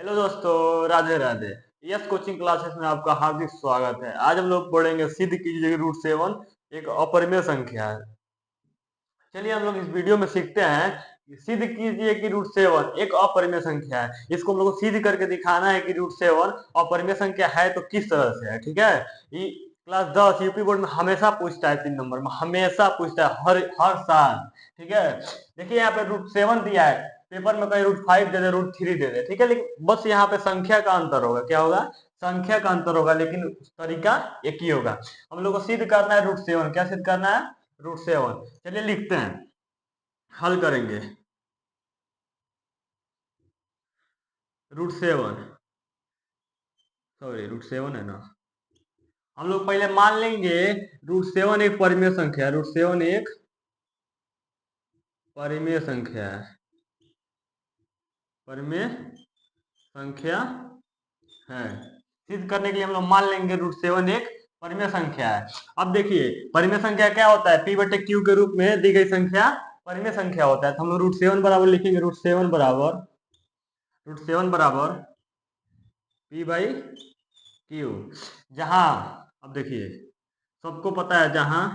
Hello दोस्तों, Radhe Radhe. Yes coaching classes में आपका हार्दिक स्वागत है। आज हम लोग पढ़ेंगे सिद्ध कीजिए √7 एक अपरिमेय संख्या है। चलिए हम लोग इस वीडियो में सीखते हैं कि सिद्ध कीजिए कि √7 एक अपरिमेय संख्या है। इसको हम लोग को सिद्ध करके दिखाना है कि √7 अपरिमेय संख्या है तो किस तरह से है। ठीक है, ये क्लास 10 यूपी बोर्ड में हमेशा पूछता है, 3 नंबर में हमेशा पूछता है, हर हर साल। ठीक है, देखिए यहाँ पे √7 दिया है, पेपर में कहीं √5 दे दे, √3 दे दे। ठीक है, लेकिन बस यहाँ पे संख्या का अंतर होगा। क्या होगा? संख्या का अंतर होगा, लेकिन तरीका एक ही होगा। हम लोग को सिद्ध करना है √7। क्या सिद्ध करना है? √7। चलिए लिखते हैं, हल करेंगे। √7, सॉरी √7 है ना। हम लोग पहले मान लेंगे √7 एक परिमेय संख्या है। √7 एक परिमेय संख्या है, परिमेय संख्या है। सिद्ध करने के लिए हम लोग मान लेंगे √7 एक परिमेय संख्या है। अब देखिए, परिमेय संख्या क्या होता है? P/Q के रूप में दी गई संख्या परिमेय संख्या होता है। तो हम लोग √7 बराबर लिखेंगे, √7 बराबर P/Q। जहां, अब देखिए, सबको पता है जहां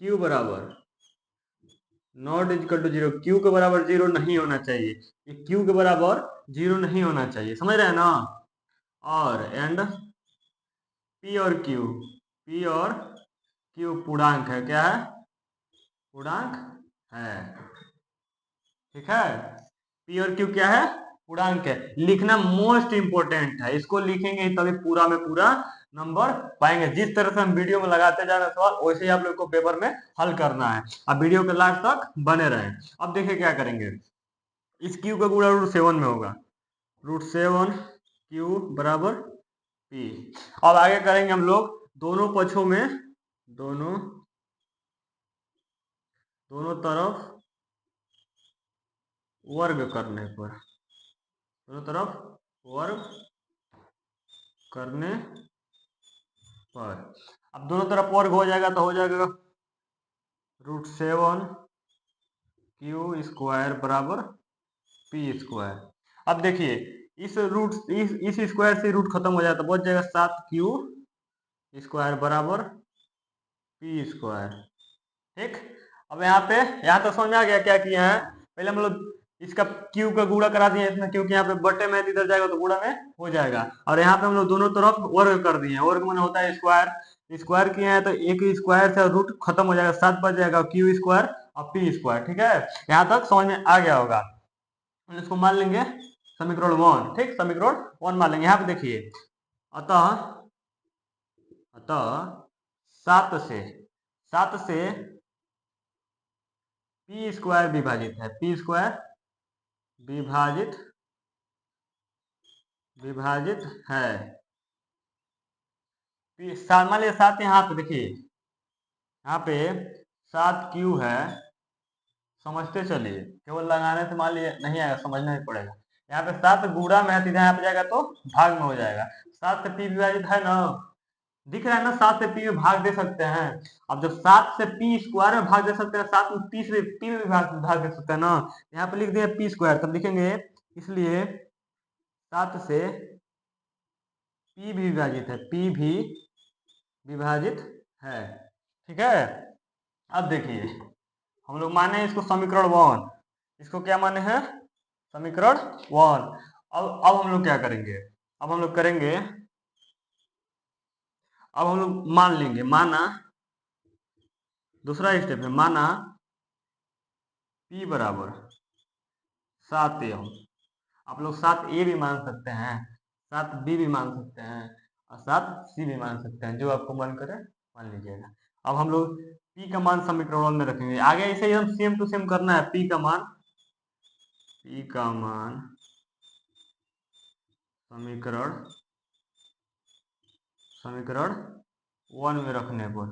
Q बराबर नॉट इक्वल टू 0, Q के बराबर 0 नहीं होना चाहिए। ये Q के बराबर 0 नहीं होना चाहिए, समझ रहे हैं ना। और एंड P और Q पूर्णांक है। क्या है? पूर्णांक है। ठीक है, P और Q क्या है? पूर्णांक है। लिखना मोस्ट इंपोर्टेंट है, इसको लिखेंगे तभी पूरा में पूरा नंबर पाएंगे। जिस तरह से हम वीडियो में लगाते जा रहे हैं सवाल, वैसे ही आप लोग को पेपर में हल करना है। अब वीडियो के लास्ट तक बने रहें। अब देखिए क्या करेंगे, इस Q का गुणा √7 में होगा। √7 Q बराबर P। अब आगे करेंगे हम लोग दोनों पक्षों में, दोनों दोनों तरफ वर्ग करने पर, दोनों तरफ वर्ग करने पर, अब दोनों तरफ वर्ग हो जाएगा तो हो जाएगा √7 Q² बराबर P²। अब देखिए, इस स्क्वायर से रूट खत्म हो जाता, बच जाएगा 7Q² बराबर P²। ठीक, अब यहाँ तो समझ में आ गया क्या किया है। पहले हम लोग इसका Q का गुणा करा दिए इसमें, क्योंकि यहाँ पे बटे में इधर जाएगा तो गुणा में हो जाएगा। और यहाँ पे हम लोग दोनों तरफ वर्ग कर दिए। वर्ग माने होता है स्क्वायर, स्क्वायर किए हैं तो एक स्क्वायर से रूट खत्म हो जाएगा, 7 बच जाएगा, Q² और P²। ठीक है, यहाँ तक समझ में आ गया होगा। इसको मान लेंगे समीकरण 1। ठीक, समीकरण 1 मान लेंगे। यहाँ पे देखिए, अतः अतः 7 से P² विभाजित है, P² विभाजित है। मान लीजिए 7, यहाँ पे देखिए, यहाँ पे 7Q है। समझते चलिए, केवल लगाने से मान लीजिए नहीं आएगा, समझना ही पड़ेगा। यहाँ पे 7 गुणा में है, सीधा यहाँ पे जाएगा तो भाग में हो जाएगा। 7 से P विभाजित है ना, दिख रहा है ना। 7 से P में भाग दे सकते हैं। अब जब 7 से P² में भाग दे सकते हैं, 7 में P में भाग दे सकते हैं ना। यहाँ पे लिख दिया P², तब लिखेंगे इसलिए 7 से P भी विभाजित है, P भी विभाजित है। ठीक है, अब देखिए, हम लोग माने इसको समीकरण 1, इसको क्या माने हैं? समीकरण 1। अब हम लोग क्या करेंगे? अब हम लोग करेंगे, अब हम लोग मान लेंगे, माना, दूसरा स्टेप है, माना P बराबर 7A। आप लोग 7A भी मान सकते हैं, 7B भी मान सकते हैं और 7C भी मान सकते हैं, जो आपको मन करे मान लीजिएगा। अब हम लोग P का मान समीकरण 1 में रखेंगे। आगे ऐसे ही हम सेम टू सेम करना है। P का मान समीकरण 1 में रखने पर,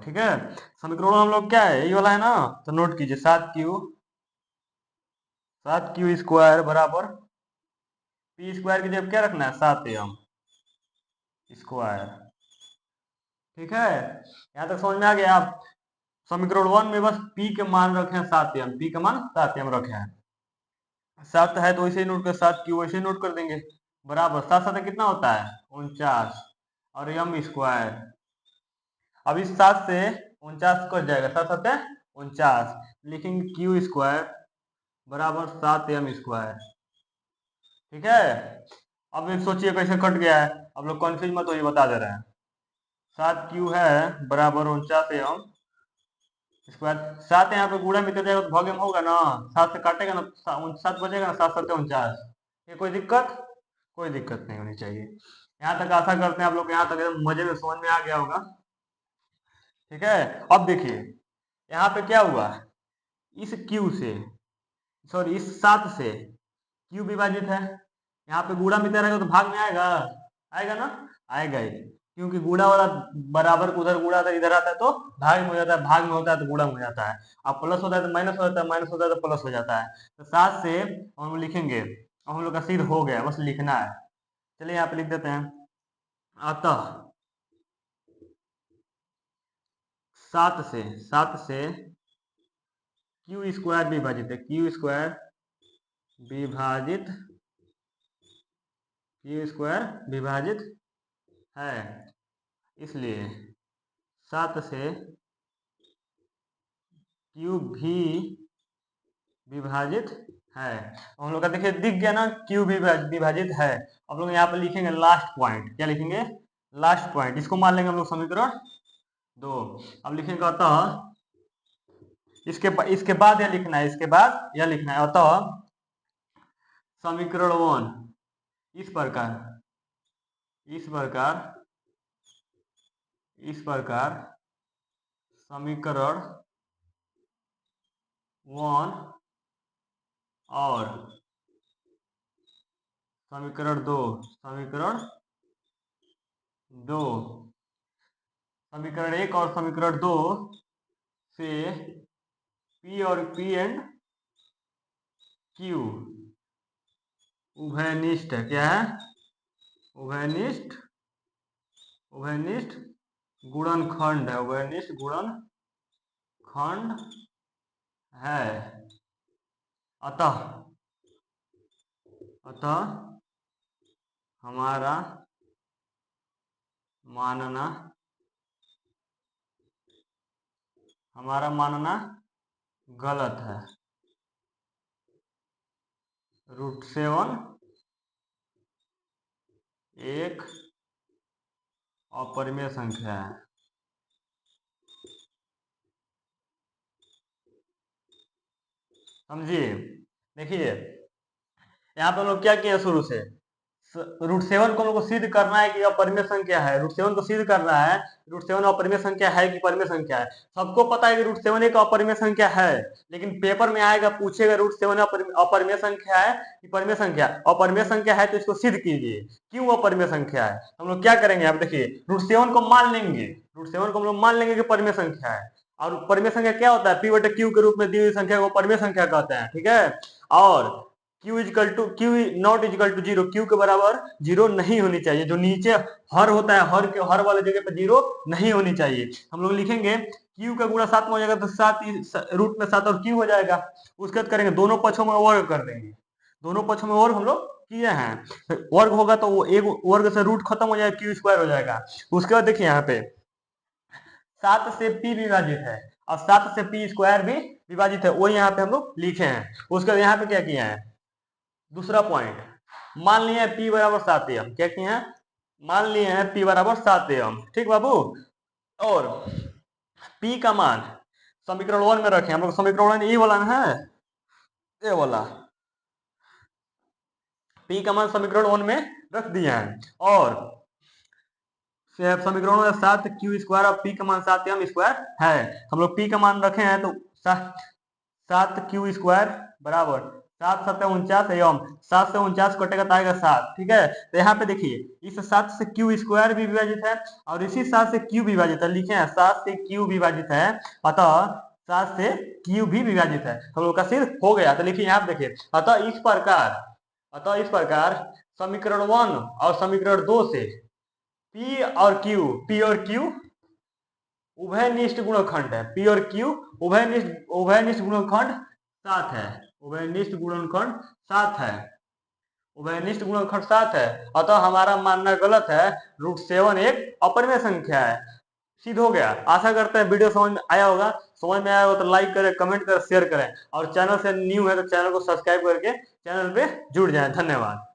ठीक है। समीकरण हम लोग क्या है, यही वाला है ना, तो नोट कीजिए 7Q² बराबर P² की जगह क्या रखना है? 7M²। ठीक है, यहाँ तक समझ में आ गया। आप समीकरण 1 में बस पी के मान रखे हैं 7m, पी का मान 7m रखे हैं। 7 है तो वैसे ही नोट कर, 7 क्यू वैसे ही नोट कर देंगे, बराबर 7 7 कितना होता है 49 और m स्क्वायर। अब इस 7 से 49 कट जाएगा, 7 7 49, लिखेंगे क्यू स्क्वायर बराबर 7m स्क्वायर। ठीक है, अब सोचिए कैसे कट गया है, अब लोग कन्फ्यूज मत होइए, बता दे रहे हैं। 7 क्यू है बराबर 49m स्क्वायर। 7 यहाँ पे गुणा में कर जाएगा तो भागे में होगा ना, 7 से काटेगा ना 7 बचेगा ना, 7 7 49। ये कोई दिक्कत, कोई दिक्कत नहीं होनी चाहिए। यहाँ तक आशा करते हैं आप लोग यहाँ तक एकदम मजे में समझ में आ गया होगा। ठीक है, अब देखिए यहाँ पे क्या हुआ, इस क्यू से, सॉरी इस 7 से क्यू विभाजित है, यहाँ पे गुणा मिलता रहेगा तो भाग में आएगा, आएगा ना, आएगा ही, क्योंकि गुणा वाला बराबर को उधर गुणा इधर आता है तो भाग में हो जाता है, भाग में होता है तो गुणा में हो जाता है, अब प्लस होता है तो माइनस हो जाता है, माइनस होता है तो प्लस हो जाता है। तो 7 से हम लिखेंगे, हम लोग का सिद्ध हो गया, बस लिखना है। चलिए यहाँ पे लिख देते हैं, अतः 7 से क्यू स्क्वायर विभाजित है, क्यू स्क्वायर विभाजित, क्यू स्क्वायर विभाजित है, इसलिए 7 से क्यू भी विभाजित है। हम लोग का देखिए दिख गया ना, क्यू भी विभाजित है। अब लोग यहाँ पे लिखेंगे लास्ट पॉइंट, क्या लिखेंगे, लास्ट पॉइंट, इसको मान लेंगे हम लोग समीकरण 2। अब लिखेंगे अतः, इसके बाद यह लिखना है, इसके बाद यह लिखना है, अतः समीकरण 1 इस प्रकार, इस प्रकार, इस प्रकार समीकरण 1 और समीकरण 2, समीकरण 2, समीकरण 1 और समीकरण 2 से P और P एंड Q उभयनिष्ठ है, क्या है, उभयनिष्ठ, उभयनिष्ठ गुणनखंड है, उभयनिष्ठ गुणनखंड है। अतः, अतः हमारा मानना, हमारा मानना गलत है, √7 एक अपरिमेय संख्या है। समझिए, देखिए यहाँ पे हम लोग क्या किया, शुरू से √7 को हम लोग को सिद्ध करना है कि अपरिमेय संख्या है, √7 को सिद्ध करना है, √7 अपरिमेय संख्या है कि परिमेय संख्या है। सबको पता है कि √7 एक अपरिमेय संख्या है, लेकिन पेपर में आएगा पूछेगा √7 अपरिमेय संख्या है कि परिमेय संख्या, अपरिमेय संख्या है तो इसको सिद्ध कीजिए, क्यों अपरिमेय संख्या है। हम लोग क्या करेंगे, आप देखिए √7 को मान लेंगे, √7 को हम लोग मान लेंगे कि परिमेय संख्या है, और परिमेय संख्या क्या होता है, P/Q के रूप में दी हुई संख्या को परिमेय संख्या कहते हैं। ठीक है, और Q is equal to Q not is equal to 0, Q के बराबर 0 नहीं होनी चाहिए, जो नीचे हर होता है, हर के हर वाले जगह पे 0 नहीं होनी चाहिए। हम लोग लिखेंगे Q का गुणा 7 में हो जाएगा तो 7 रूट में 7 और Q हो जाएगा, उसके बाद करेंगे दोनों पक्षों में वर्ग कर देंगे, दोनों पक्षों में वर्ग हम लोग किए हैं, वर्ग होगा तो वो एक वर्ग से रूट खत्म हो जाएगा, Q स्क्वायर हो जाएगा। उसके बाद देखिए यहाँ पे 7 से P विभाजित है और 7 से P स्क्वायर भी विभाजित है, वो यहाँ पे हम लोग लिखे हैं। उसके बाद यहाँ पे क्या किया है, दूसरा पॉइंट, मान लिया है P बराबर 7m, क्या किया है, मान लिए हैं P बराबर 7m। ठीक बाबू, और P का मान समीकरण 1 में रखें, हम लोग समीकरण 1 ये वाला है, ये वाला P का मान समीकरण 1 में रख दिया है, और समीकरण में 7Q स्क्वायर और P का मान 7m स्क्वायर है। हम लोग P का मान रखे हैं तो 7Q स्क्वायर बराबर 7 7 49 एवं 7 से 49 कटेगा तो आएगा 7। ठीक है, तो यहाँ पे देखिए इस 7 से Q स्क्वायर भी विभाजित है और इसी 7 से Q विभाजित है, लिखे हैं 7 से Q विभाजित है, अतः 7 से Q भी विभाजित है, हम लोग का सिर्फ हो गया। तो लिखिए यहाँ पे देखिए, अतः इस प्रकार, अतः इस प्रकार समीकरण 1 और समीकरण 2 से P और Q उभयनिष्ठ गुणनखंड है, पी और क्यू उभयनिष्ठ गुणनखंड 7 है, उभयनिष्ठ गुणनखंड 7 है, उभयनिष्ठ गुणनखंड 7 है। अतः हमारा मानना गलत है, √7 एक अपरिमेय संख्या है। सिद्ध हो गया। आशा करते हैं वीडियो समझ में आया होगा। समझ में आया हो तो लाइक करें, कमेंट करें, शेयर करें और चैनल से न्यू है तो चैनल को सब्सक्राइब करके चैनल पे जुड़ जाएं। धन्यवाद।